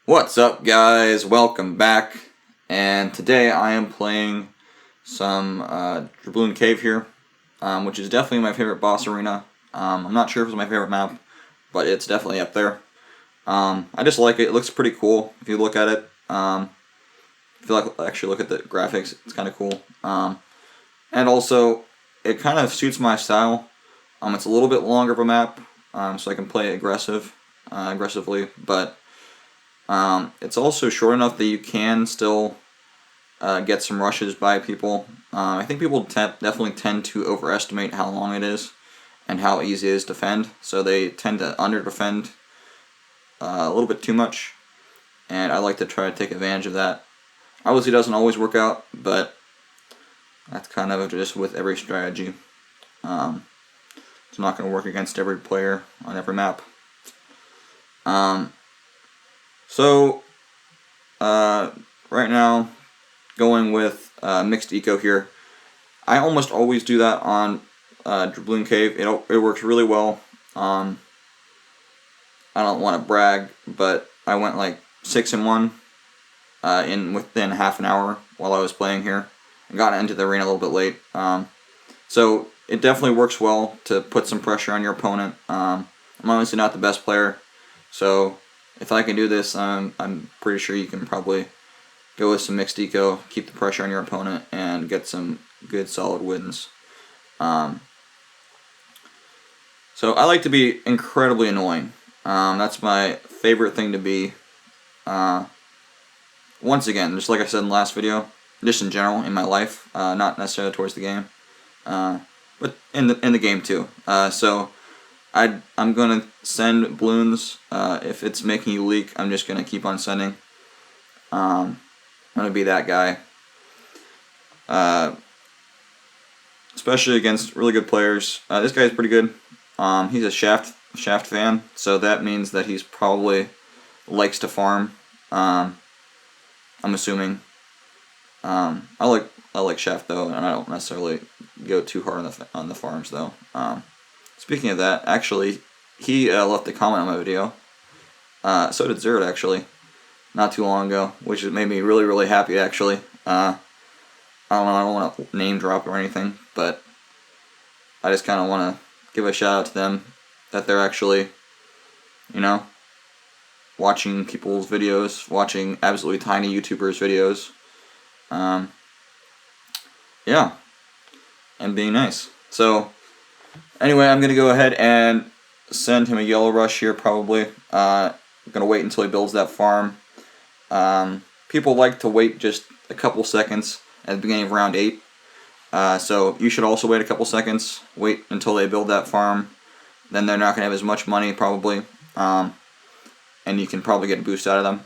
What's up, guys? Welcome back. And today I am playing some Dreadbloon Cave here, which is definitely my favorite boss arena. I'm not sure if it's my favorite map, but it's definitely up there. I just like it. It looks pretty cool if you look at it. If you actually look at the graphics, it's kind of cool. And also, it kind of suits my style. It's a little bit longer of a map, so I can play aggressively, but it's also short enough that you can still get some rushes by people. I think people definitely tend to overestimate how long it is and how easy it is to defend, so they tend to under-defend a little bit too much, and I like to try to take advantage of that. Obviously, it doesn't always work out, but that's kind of just with every strategy. It's not going to work against every player on every map. Right now, going with mixed eco here. I almost always do that on Dreadbloon Cave. It works really well. I don't want to brag, but I went like 6-1 within half an hour while I was playing here. I got into the arena a little bit late. So it definitely works well to put some pressure on your opponent. I'm obviously not the best player, so if I can do this, I'm pretty sure you can probably go with some mixed eco, keep the pressure on your opponent, and get some good solid wins. So I like to be incredibly annoying. That's my favorite thing to be. Once again, just like I said in the last video, just in general in my life, not necessarily towards the game, but in the game too. So I'm gonna send bloons. If it's making you leak, I'm just gonna keep on sending. I'm gonna be that guy. Especially against really good players. This guy's pretty good. He's a Shaft fan, so that means that he's probably likes to farm. I'm assuming. I like Shaft though, and I don't necessarily go too hard on the farms though. Speaking of that, actually, he left a comment on my video. So did Zerd, actually, not too long ago, which made me really, really happy, actually. I don't know, I don't want to name drop or anything, but I just kind of want to give a shout out to them that they're actually, watching people's videos, watching absolutely tiny YouTubers' videos. Yeah, and being nice. So, anyway, I'm going to go ahead and send him a yellow rush here, probably. I'm going to wait until he builds that farm. People like to wait just a couple seconds at the beginning of round 8. So you should also wait a couple seconds. Wait until they build that farm. Then they're not going to have as much money, probably. And you can probably get a boost out of them.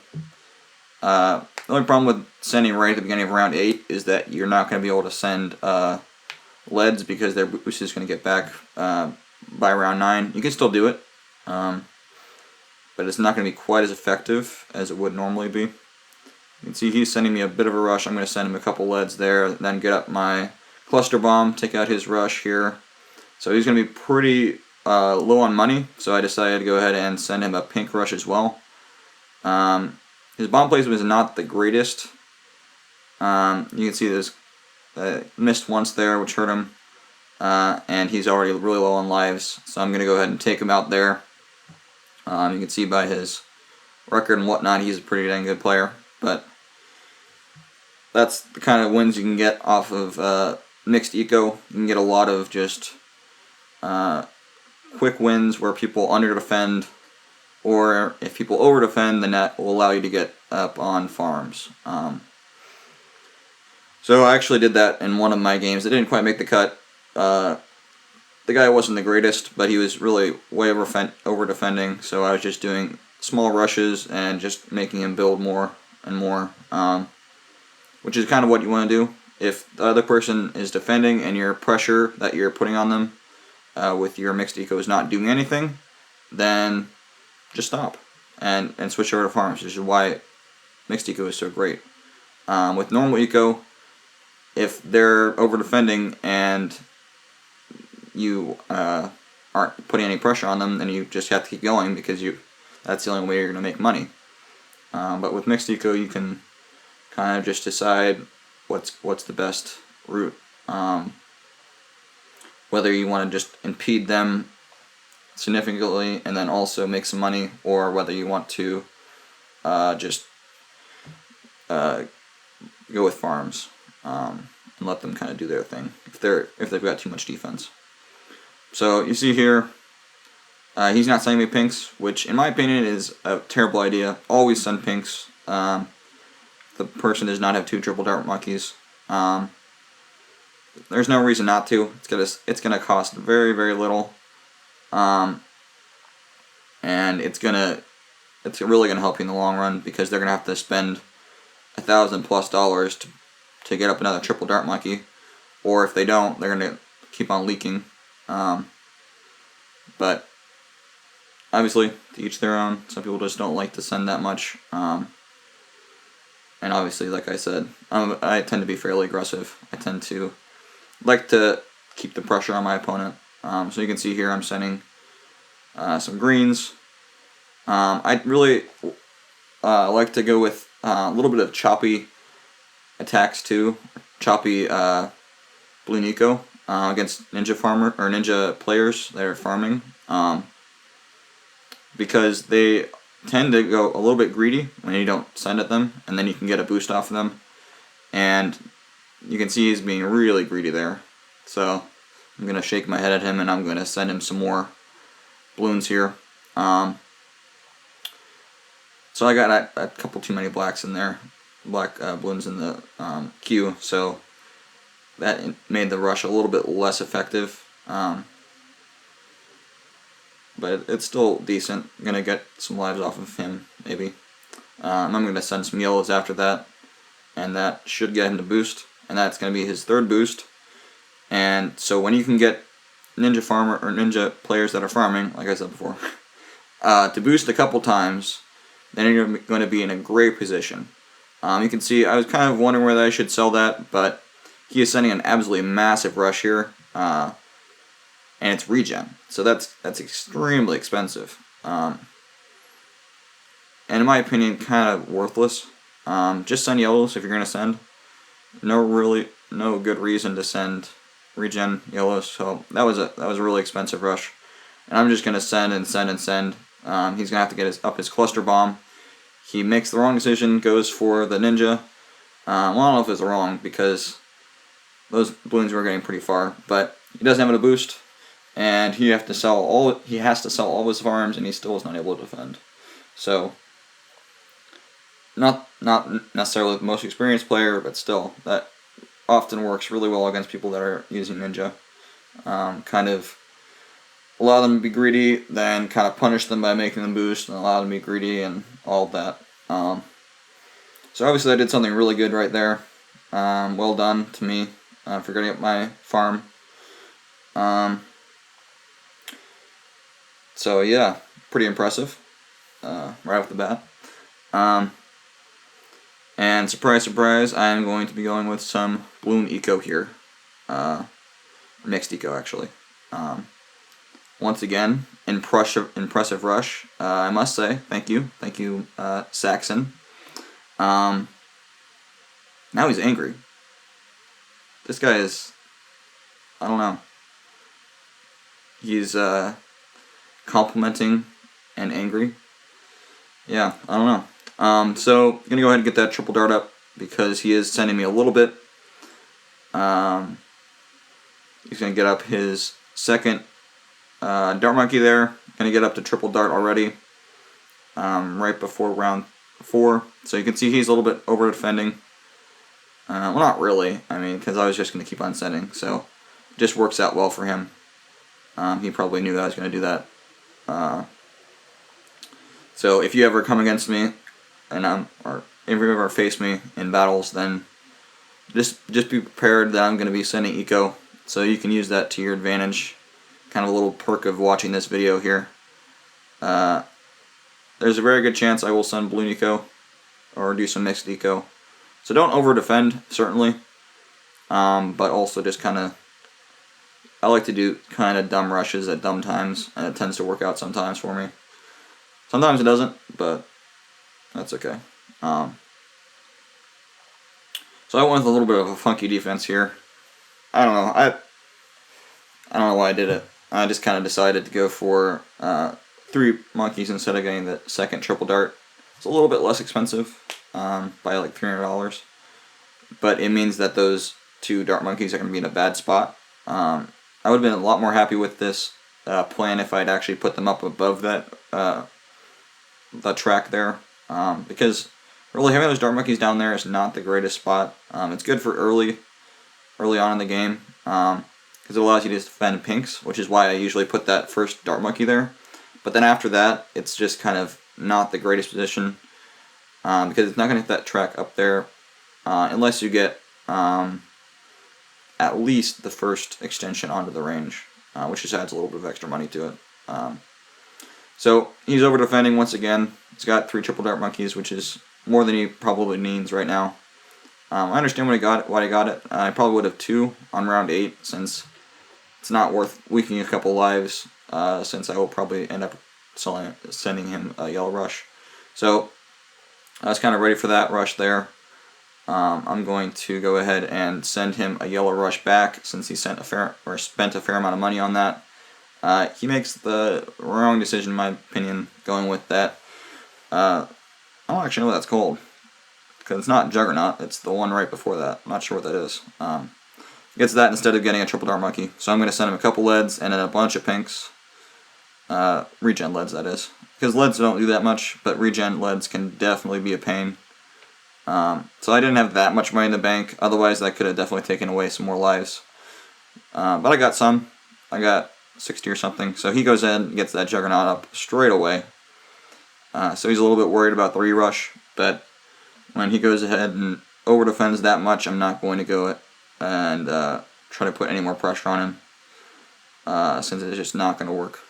The only problem with sending right at the beginning of round 8 is that you're not going to be able to send leads because their boost is going to get back by round 9. You can still do it, but it's not going to be quite as effective as it would normally be. You can see he's sending me a bit of a rush. I'm going to send him a couple leads there, then get up my cluster bomb, take out his rush here. So he's going to be pretty low on money, so I decided to go ahead and send him a pink rush as well. His bomb placement is not the greatest. You can see this missed once there, which hurt him. And he's already really low on lives, so I'm going to go ahead and take him out there. You can see by his record and whatnot, he's a pretty dang good player. But that's the kind of wins you can get off of mixed eco. You can get a lot of just quick wins where people under-defend, or if people over-defend, then that will allow you to get up on farms. So I actually did that in one of my games. It didn't quite make the cut. The guy wasn't the greatest, but he was really way over-defending, so I was just doing small rushes and just making him build more and more, which is kind of what you want to do. If the other person is defending and your pressure that you're putting on them with your mixed eco is not doing anything, then just stop and switch over to farms, which is why mixed eco is so great. With normal eco, if they're over defending and you aren't putting any pressure on them, then you just have to keep going because that's the only way you're going to make money. But with mixed eco, you can kind of just decide what's the best route. Whether you want to just impede them significantly and then also make some money, or whether you want to just go with farms and let them kind of do their thing if they've got too much defense. So you see here, he's not sending me pinks, which in my opinion is a terrible idea. Always send pinks. The person does not have 2 triple dart monkeys. There's no reason not to. It's gonna cost very, very little, and it's really gonna help you in the long run, because they're gonna have to spend $1,000+ to get up another triple dart monkey, or if they don't, they're gonna keep on leaking. But obviously, to each their own. Some people just don't like to send that much. And obviously, like I said, I tend to be fairly aggressive. I tend to like to keep the pressure on my opponent. So you can see here I'm sending some greens. I really like to go with a little bit of choppy attacks too. Choppy bloon eco against ninja players that are farming. Because they tend to go a little bit greedy when you don't send at them, and then you can get a boost off of them. And you can see he's being really greedy there. So I'm going to shake my head at him, and I'm going to send him some more bloons here. So I got a couple too many blacks in there, black bloons in the queue, so that made the rush a little bit less effective. But it's still decent. I'm going to get some lives off of him, maybe. I'm going to send some yellows after that, and that should get him to boost, and that's going to be his 3rd boost. And so when you can get ninja farmer or ninja players that are farming, like I said before, to boost a couple times, then you're going to be in a great position. You can see I was kind of wondering whether I should sell that, but he is sending an absolutely massive rush here. And it's regen, so that's extremely expensive, and in my opinion, kind of worthless. Just send yellows if you're gonna send. No good reason to send regen yellows. So that was a really expensive rush, and I'm just gonna send and send and send. He's gonna have to get up his cluster bomb. He makes the wrong decision, goes for the ninja. Well, I don't know if it's wrong, because those bloons were getting pretty far, but he doesn't have a boost. And he has to sell all his farms, and he still is not able to defend. So, not necessarily the most experienced player, but still, that often works really well against people that are using ninja. Kind of allow them to be greedy, then kind of punish them by making them boost, and allow them to be greedy, and all of that. So obviously I did something really good right there. Well done to me for getting up my farm. So yeah, pretty impressive right off the bat. And surprise, surprise, I am going to be going with some bloon eco here. Mixed eco, actually. Once again, impressive rush. I must say, thank you, Saxon. Now he's angry. This guy is, I don't know. He's complimenting and angry. Yeah, I don't know. So I'm gonna go ahead and get that triple dart up, because he is sending me a little bit. He's gonna get up his 2nd dart monkey there. Gonna get up to triple dart already. Right before round 4. So you can see he's a little bit over defending. Well, not really. I mean, because I was just gonna keep on sending, so it just works out well for him. He probably knew that I was gonna do that. So if you ever come against me, or if you ever face me in battles, then just be prepared that I'm going to be sending eco, so you can use that to your advantage. Kind of a little perk of watching this video here. There's a very good chance I will send bloon eco, or do some mixed eco. So don't over defend, certainly, but also just kind of, I like to do kind of dumb rushes at dumb times, and it tends to work out sometimes for me. Sometimes it doesn't, but That's okay. So I went with a little bit of a funky defense here. I don't know. I don't know why I did it. I just kind of decided to go for 3 monkeys instead of getting the second triple dart. It's a little bit less expensive, by like $300, but it means that those 2 dart monkeys are going to be in a bad spot. I would have been a lot more happy with this plan if I'd actually put them up above that the track there, because really having those dart monkeys down there is not the greatest spot. It's good for early on in the game, because it allows you to defend pinks, which is why I usually put that first dart monkey there. But then after that, it's just kind of not the greatest position, because it's not going to hit that track up there unless you get at least the first extension onto the range, which just adds a little bit of extra money to it. So he's over defending once again. He's got 3 triple dart monkeys, which is more than he probably needs right now. I understand why I got it. I probably would have 2 on round 8, since it's not worth weakening a couple lives, since I will probably end up sending him a yellow rush. So I was kind of ready for that rush there. I'm going to go ahead and send him a yellow rush back, since he spent a fair amount of money on that. He makes the wrong decision, in my opinion, going with that. I don't actually know what that's called, because it's not Juggernaut, it's the one right before that. I'm not sure what that is. Gets that instead of getting a triple dart monkey. So I'm going to send him a couple leads and then a bunch of pinks. Regen leads, that is. Because leads don't do that much, but regen leads can definitely be a pain. So I didn't have that much money in the bank, otherwise that could have definitely taken away some more lives. But I got some. I got 60 or something. So he goes in and gets that Juggernaut up straight away. So he's a little bit worried about the re-rush, but when he goes ahead and over-defends that much, I'm not going to go and try to put any more pressure on him, since it's just not going to work.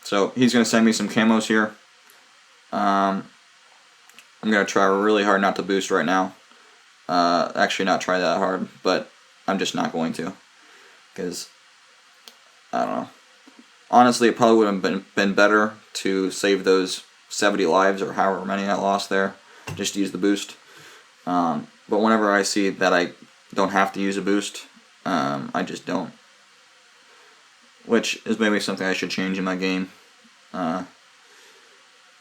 So he's going to send me some camos here. I'm going to try really hard not to boost right now. Actually not try that hard, but I'm just not going to, because I don't know. Honestly, it probably would have been better to save those 70 lives or however many I lost there, just use the boost. But whenever I see that I don't have to use a boost, I just don't. Which is maybe something I should change in my game.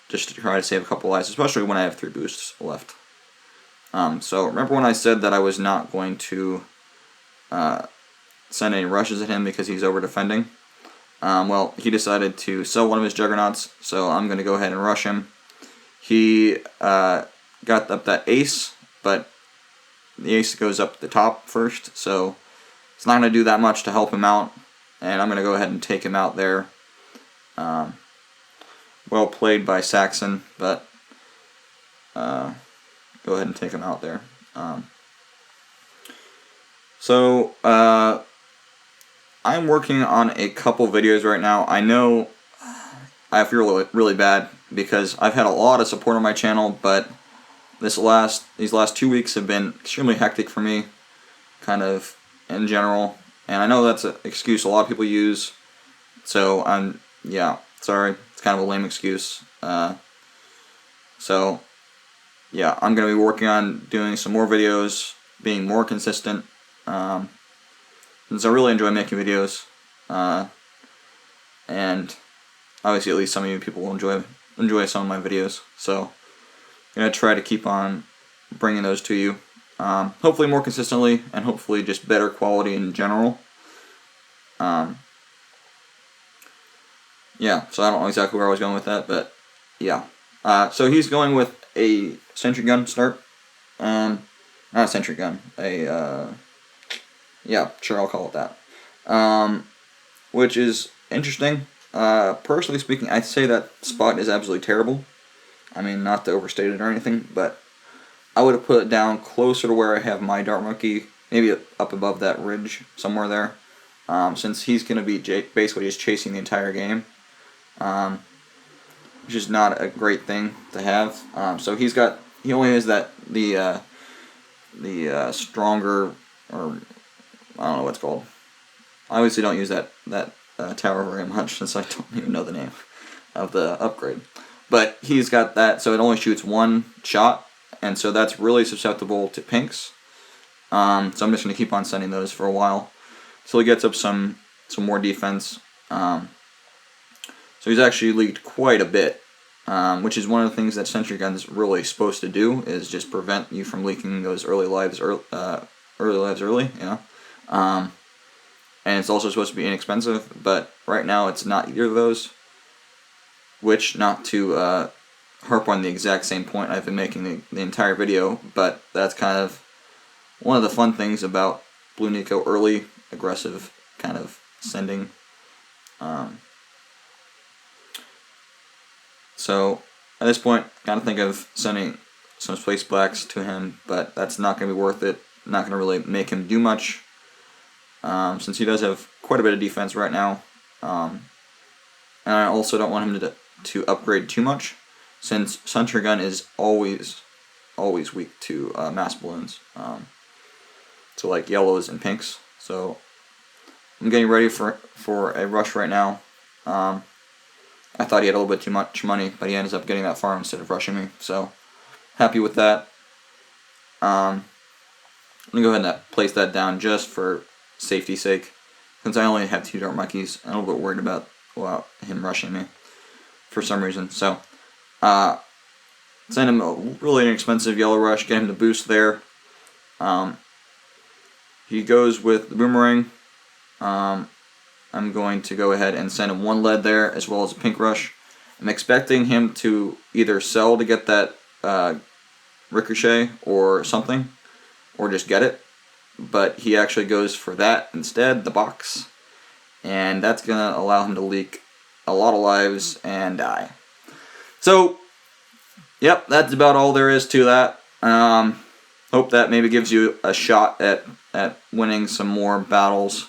Just to try to save a couple lives, especially when I have 3 boosts left. So remember when I said that I was not going to send any rushes at him because he's over defending? Well, he decided to sell one of his Juggernauts, so I'm going to go ahead and rush him. He got up that ace, but the ace goes up the top first, so it's not going to do that much to help him out, and I'm going to go ahead and take him out there. Well played by Saxon, but go ahead and take him out there. So I'm working on a couple videos right now. I know I feel really bad because I've had a lot of support on my channel, but these last 2 weeks have been extremely hectic for me, kind of in general. And I know that's an excuse a lot of people use, so yeah, sorry, it's kind of a lame excuse. So yeah, I'm going to be working on doing some more videos, being more consistent. Since I really enjoy making videos, and obviously at least some of you people will enjoy some of my videos, so I'm going to try to keep on bringing those to you, hopefully more consistently, and hopefully just better quality in general. Yeah, so I don't know exactly where I was going with that, but yeah. So he's going with a sentry gun start, not a sentry gun, yeah, sure, I'll call it that. Which is interesting. Personally speaking, I'd say that spot is absolutely terrible. I mean, not to overstate it or anything, but I would have put it down closer to where I have my dart monkey, maybe up above that ridge, somewhere there, since he's going to be basically just chasing the entire game, which is not a great thing to have. So he only has the stronger, or I don't know what it's called. I obviously don't use that tower very much since I don't even know the name of the upgrade. But he's got that, so it only shoots one shot, and so that's really susceptible to pinks. So I'm just going to keep on sending those for a while until he gets up some more defense. So he's actually leaked quite a bit, which is one of the things that sentry gun's really supposed to do, is just prevent you from leaking those early lives early. And it's also supposed to be inexpensive, but right now it's not either of those. Which, not to harp on the exact same point I've been making the entire video, but that's kind of one of the fun things about Bloon Eco early, aggressive kind of sending. So at this point, kind of think of sending some Space Blacks to him, but that's not going to be worth it. Not going to really make him do much, since he does have quite a bit of defense right now. And I also don't want him to upgrade too much, since sentry gun is always weak to mass balloons, to like yellows and pinks. So I'm getting ready for a rush right now. I thought he had a little bit too much money, but he ends up getting that farm instead of rushing me, so happy with that. I'm going to go ahead and place that down just for safety's sake, since I only have 2 dart monkeys. I'm a little bit worried about him rushing me for some reason. So send him a really inexpensive yellow rush, get him to boost there. He goes with the boomerang. I'm going to go ahead and send him 1 lead there, as well as a pink rush. I'm expecting him to either sell to get that ricochet or something, or just get it. But he actually goes for that instead, the box. And that's going to allow him to leak a lot of lives and die. So, yep, that's about all there is to that. Hope that maybe gives you a shot at winning some more battles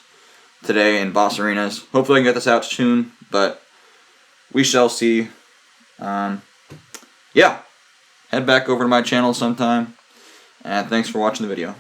today in boss arenas. Hopefully I can get this out soon, but we shall see. Yeah, head back over to my channel sometime, and thanks for watching the video.